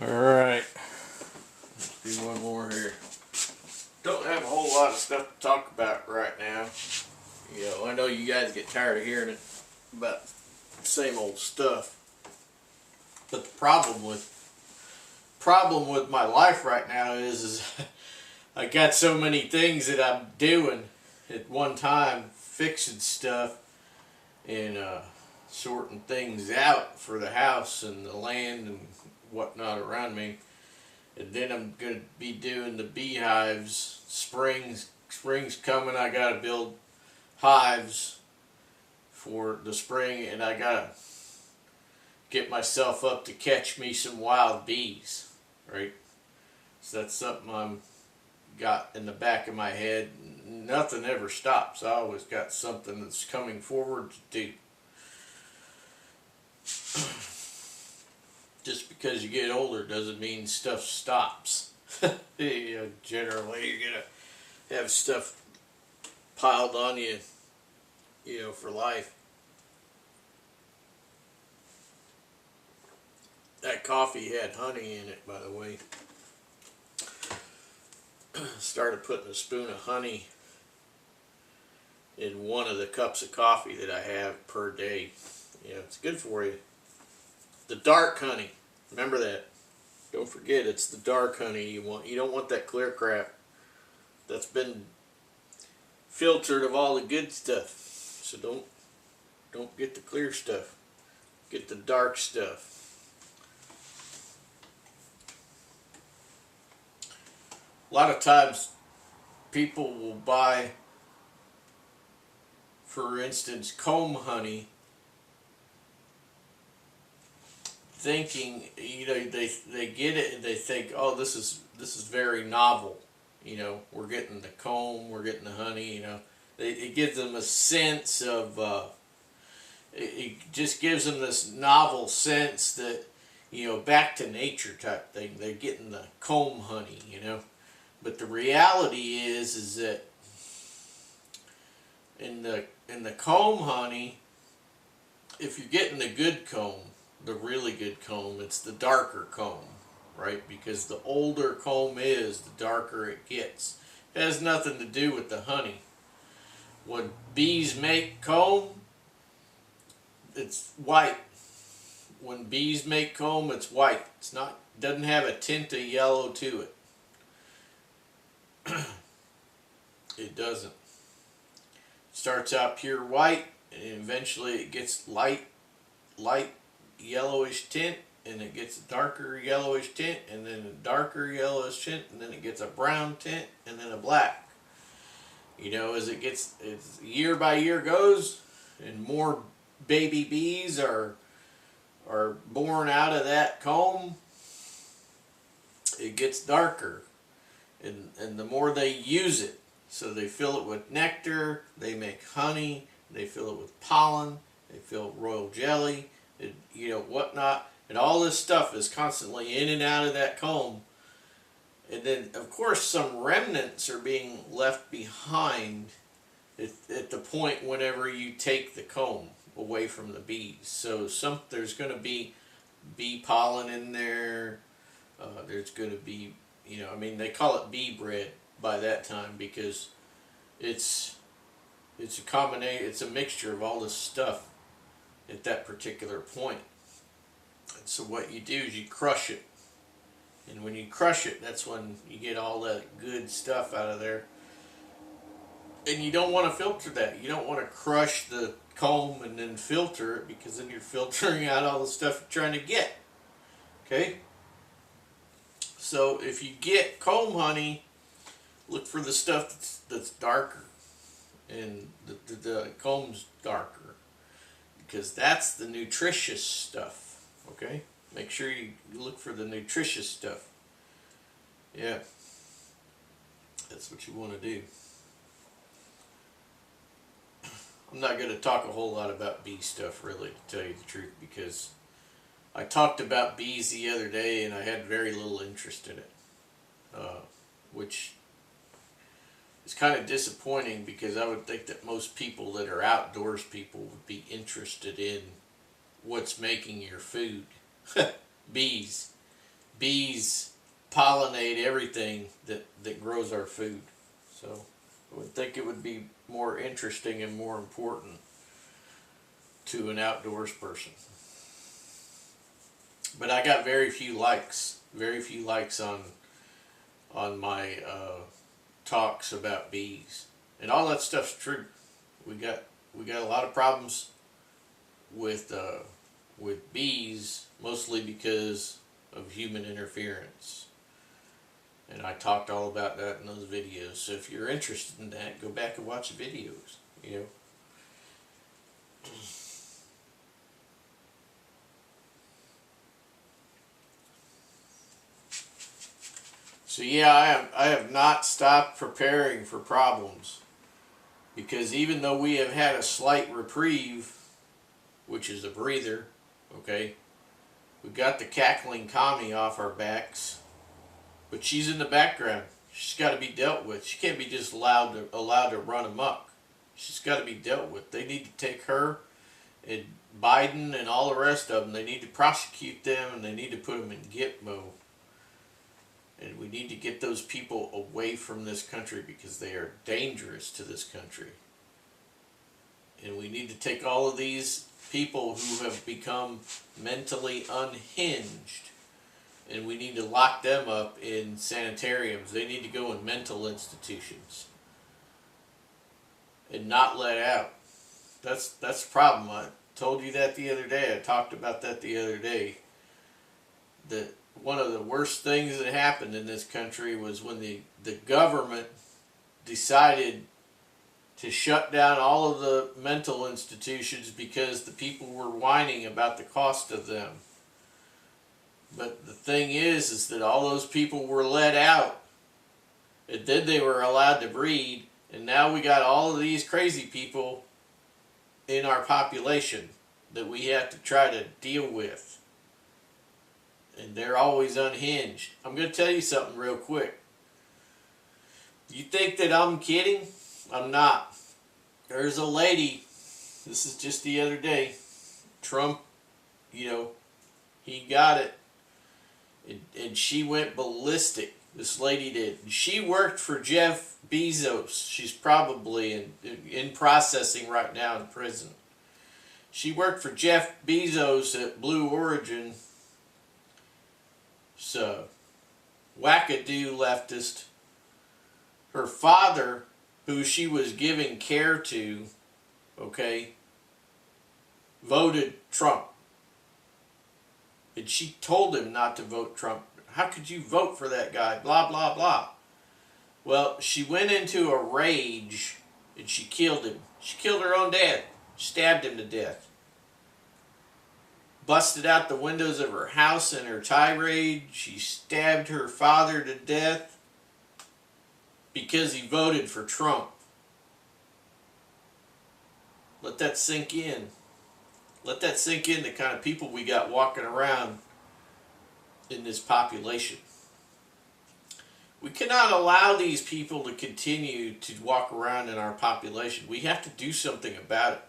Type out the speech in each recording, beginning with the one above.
Alright, let's do one more here. Don't have a whole lot of stuff to talk about right now. You know, I know you guys get tired of hearing it about the same old stuff. But the problem with my life right now is I got so many things that I'm doing at one time, fixing stuff and sorting things out for the house and the land and whatnot around me. And then I'm going to be doing the beehives. Spring's coming. I got to build hives for the spring, and I got to get myself up to catch me some wild bees, right? So that's something I'm got in the back of my head. Nothing ever stops. I always got something that's coming forward to do. Just because you get older doesn't mean stuff stops. You know, generally you're gonna have stuff piled on you, you know, for life. That coffee had honey in it, by the way. Started putting a spoon of honey in one of the cups of coffee that I have per day. You know, it's good for you. The dark honey, remember that. Don't forget, it's the dark honey you want. You don't want that clear crap that's been filtered of all the good stuff. So don't get the clear stuff. Get the dark stuff. A lot of times people will buy, for instance, comb honey, thinking, you know, they get it and they think, oh, this is very novel. You know, we're getting the comb, we're getting the honey. You know, it gives them a sense of it just gives them this novel sense that, you know, back to nature type thing. They're getting the comb honey, you know. But the reality is that in the comb honey, if you're getting the good comb, the really good comb, it's the darker comb, right? Because the older comb is, the darker it gets. It has nothing to do with the honey. When bees make comb, it's white. When bees make comb, it's white. It's not, doesn't have a tint of yellow to it. It doesn't. It starts out pure white, and eventually it gets light yellowish tint, and it gets a darker yellowish tint, and then a darker yellowish tint, and then it gets a brown tint, and then a black. You know, as year by year goes, and more baby bees are born out of that comb, it gets darker. And the more they use it, so they fill it with nectar, they make honey, they fill it with pollen, they fill royal jelly, you know, whatnot, and all this stuff is constantly in and out of that comb. And then, of course, some remnants are being left behind at the point whenever you take the comb away from the bees. So there's going to be bee pollen in there. There's going to be, you know, I mean, they call it bee bread by that time because it's a combination, it's a mixture of all this stuff at that particular point. And so what you do is you crush it. And when you crush it, that's when you get all that good stuff out of there. And you don't want to filter that. You don't want to crush the comb and then filter it, because then you're filtering out all the stuff you're trying to get. Okay? So if you get comb honey, look for the stuff that's darker, and the comb's darker, because that's the nutritious stuff. Okay, make sure you look for the nutritious stuff. Yeah, that's what you want to do. I'm not going to talk a whole lot about bee stuff, really, to tell you the truth, because I talked about bees the other day and I had very little interest in it, which is kind of disappointing, because I would think that most people that are outdoors people would be interested in what's making your food. Bees. bees pollinate everything that grows our food. So I would think it would be more interesting and more important to an outdoors person. But I got very few likes on my talks about bees, and all that stuff's true. We got a lot of problems with bees, mostly because of human interference. And I talked all about that in those videos. So if you're interested in that, go back and watch the videos, you know. So yeah, I have not stopped preparing for problems, because even though we have had a slight reprieve, which is a breather, okay, we got the cackling commie off our backs, but she's in the background. She's got to be dealt with. She can't be just allowed to run amok. She's got to be dealt with. They need to take her and Biden and all the rest of them. They need to prosecute them, and they need to put them in Gitmo. And we need to get those people away from this country, because they are dangerous to this country. And we need to take all of these people who have become mentally unhinged, and we need to lock them up in sanitariums. They need to go in mental institutions and not let out. That's the problem. I told you that the other day. I talked about that the other day. That one of the worst things that happened in this country was when the government decided to shut down all of the mental institutions because the people were whining about the cost of them. But the thing is that all those people were let out, and then they were allowed to breed, and now we got all of these crazy people in our population that we have to try to deal with. And they're always unhinged. I'm going to tell you something real quick. You think that I'm kidding? I'm not. There's a lady, this is just the other day, Trump, you know, he got it, and she went ballistic. This lady did. She worked for Jeff Bezos. She's probably in processing right now in prison. She worked for Jeff Bezos at Blue Origin. So, WhackAdoo leftist. Her father, who she was giving care to, okay, voted Trump. And she told him not to vote Trump. How could you vote for that guy? Blah, blah, blah. Well, she went into a rage and she killed him. She killed her own dad. Stabbed him to death. Busted out the windows of her house in her tirade. She stabbed her father to death because he voted for Trump. Let that sink in. Let that sink in, the kind of people we got walking around in this population. We cannot allow these people to continue to walk around in our population. We have to do something about it.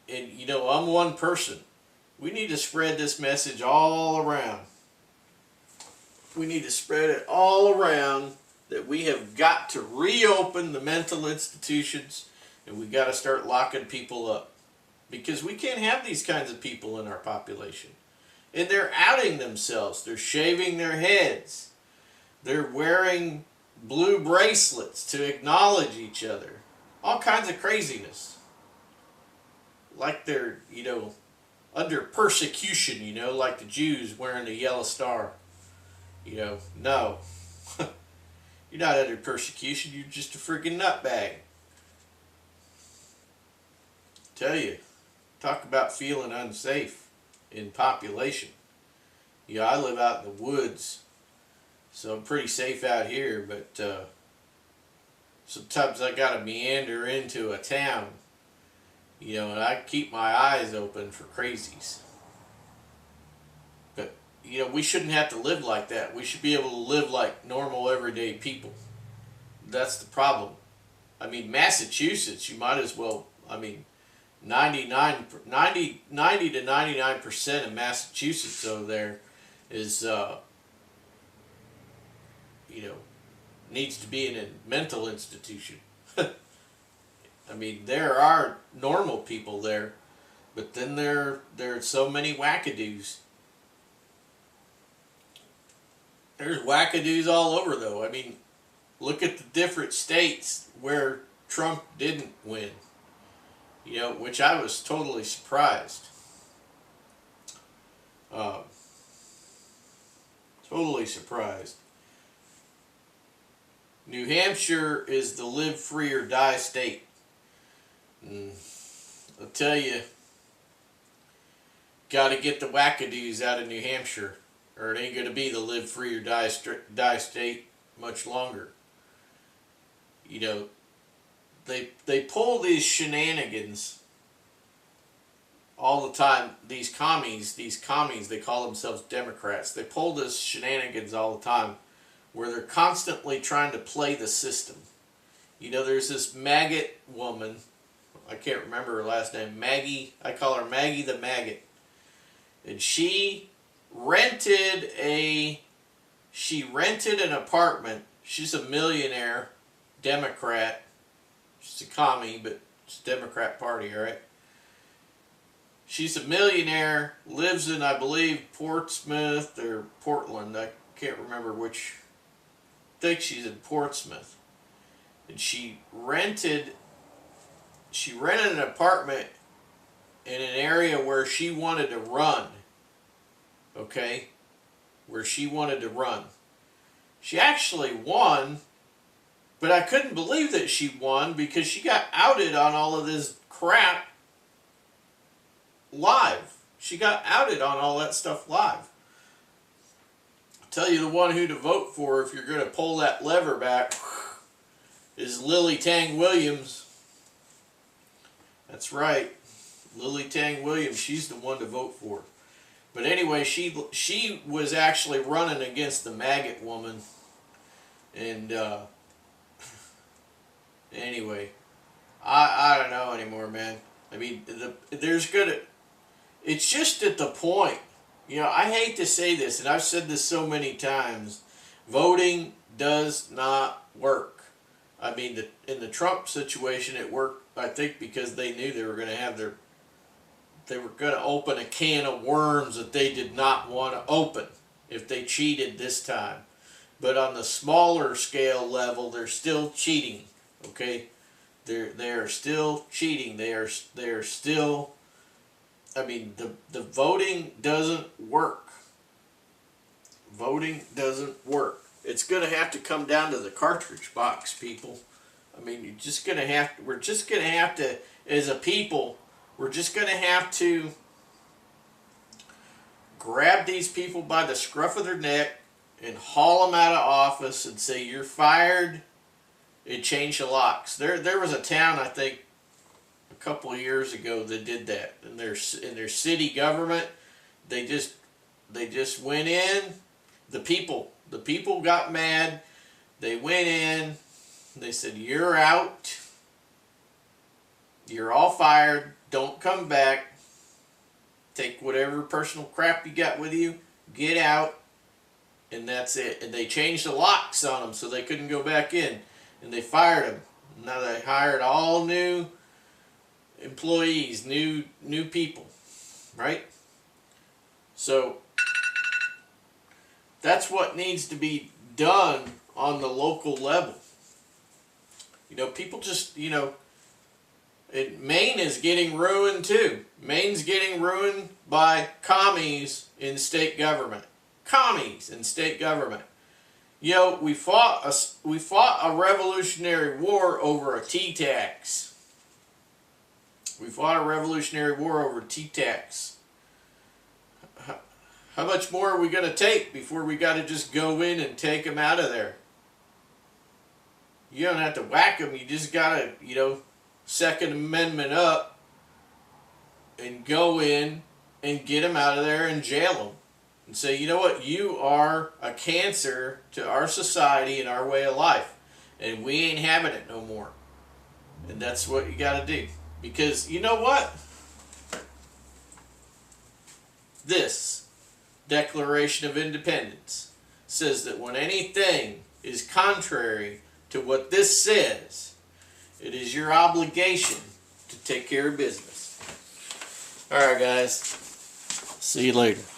And, you know, I'm one person. We need to spread this message all around. We need to spread it all around that we have got to reopen the mental institutions, and we got to start locking people up. Because we can't have these kinds of people in our population. And they're outing themselves. They're shaving their heads. They're wearing blue bracelets to acknowledge each other. All kinds of craziness. Like they're, you know, under persecution, you know, like the Jews wearing the yellow star. You know, no. You're not under persecution. You're just a freaking nutbag. Tell you. Talk about feeling unsafe in population. Yeah, I live out in the woods, so I'm pretty safe out here, but sometimes I gotta meander into a town, you know, and I keep my eyes open for crazies. But, you know, we shouldn't have to live like that. We should be able to live like normal, everyday people. That's the problem. I mean, Massachusetts, you might as well, I mean, 90 to 99% of Massachusetts over there is needs to be in a mental institution. I mean, there are normal people there, but then there are so many wackadoos. There's wackadoos all over, though. I mean, look at the different states where Trump didn't win, which I was totally surprised. Totally surprised. New Hampshire is the live free or die state. I'll tell you, got to get the wackadoos out of New Hampshire, or it ain't going to be the live free or die state much longer. They pull these shenanigans all the time. These commies, they call themselves Democrats. They pull this shenanigans all the time where they're constantly trying to play the system. There's this maggot woman, I can't remember her last name, Maggie, I call her Maggie the Maggot. And she rented an apartment. She's a millionaire Democrat. She's a commie, but it's a Democrat party, all right? She's a millionaire, lives in, I believe, Portsmouth or Portland. I can't remember which. I think she's in Portsmouth. And she rented an apartment in an area where she wanted to run. Okay? Where she wanted to run. She actually won, but I couldn't believe that she won because she got outed on all of this crap live. She got outed on all that stuff live. I'll tell you the one who to vote for if you're going to pull that lever back is Lily Tang Williams. That's right. Lily Tang Williams. She's the one to vote for. But anyway, she was actually running against the maggot woman. And anyway, I don't know anymore, man. I mean, it's just at the point, I hate to say this, and I've said this so many times, voting does not work. I mean, in the Trump situation, it worked, I think, because they knew they were going to open a can of worms that they did not want to open if they cheated this time. But on the smaller scale level, they're still cheating, okay? They are still cheating. They are still, I mean, the voting doesn't work. Voting doesn't work. It's going to have to come down to the cartridge box, people. I mean, we're just going to have to, as a people, we're just going to have to grab these people by the scruff of their neck and haul them out of office and say, you're fired, and change the locks. There was a town, I think, a couple of years ago that did that. In their city government, they just went in. The people got mad. They went in. They said, you're out. You're all fired. Don't come back. Take whatever personal crap you got with you. Get out. And that's it. And they changed the locks on them so they couldn't go back in. And they fired them. Now they hired all new employees, new people. Right? So that's what needs to be done on the local level. People just, Maine is getting ruined too. Maine's getting ruined by commies in state government. Commies in state government. We fought a Revolutionary War over a tea tax. We fought a Revolutionary War over tea tax. How much more are we going to take before we got to just go in and take them out of there? You don't have to whack them. You just got to, Second Amendment up and go in and get them out of there and jail them. And say, you know what? You are a cancer to our society and our way of life. And we ain't having it no more. And that's what you got to do. Because, you know what? This Declaration of Independence says that when anything is contrary to what this says, it is your obligation to take care of business. Alright guys, see you later.